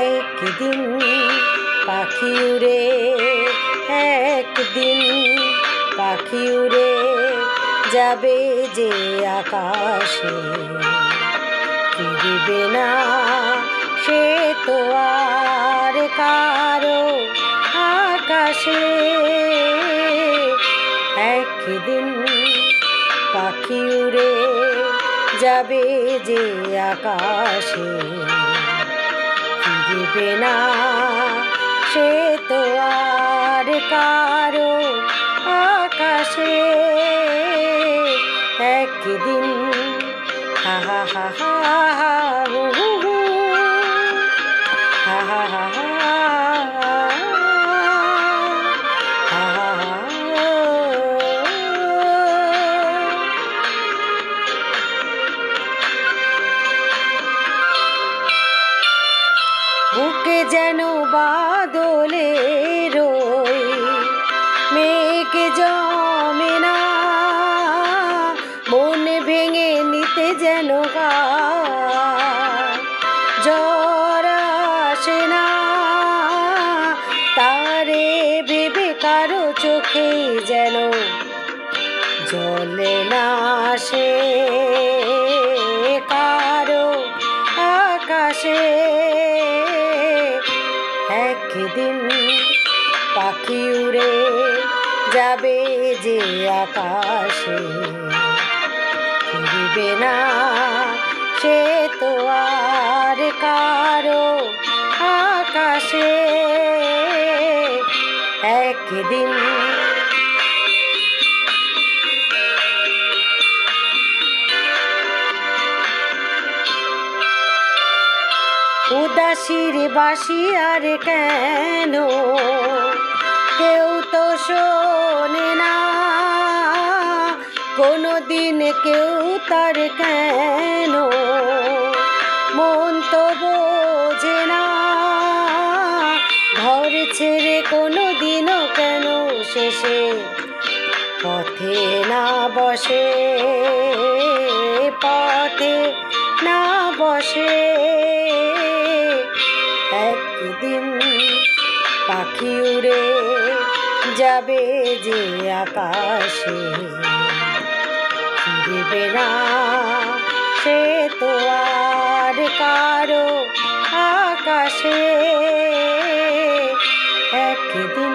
একদিন পাখি উড়ে, একদিন পাখি উড়ে যাবে যে আকাশে, ফিরবে না সে তো আর কারো আকাশে। একদিন পাখি উড়ে যাবে যে আকাশে, ফিরবে না সে তো আর কারো আকাশে। একদিন হা হা হা হা হু হু হু হা হা হা বুকে যেন বাদলের মেঘ জমে না, মন ভেঙে নিতে যেন জ্বর আসে না। তারে ভেবে কারো চোখে যেন জ্বলে না সে কারো আকাশে। একদিন পাখি উড়ে যাবে যে আকাশে, ফিরবে না সে তো আর কারো আকাশে। একদিন উদাসীর বাঁশি আর কেন কেউ তো শোনে না, কোনো দিন কেউ তার কেন মন তো বোঝে না। ঘর ছেড়ে কোনো দিনও কেন শেষে পথে না বসে, পথে না বসে। একদিন পাখি উড়ে যাবে যে আকাশে, ফিরবে না সে তো আর কারো আকাশে। একদিন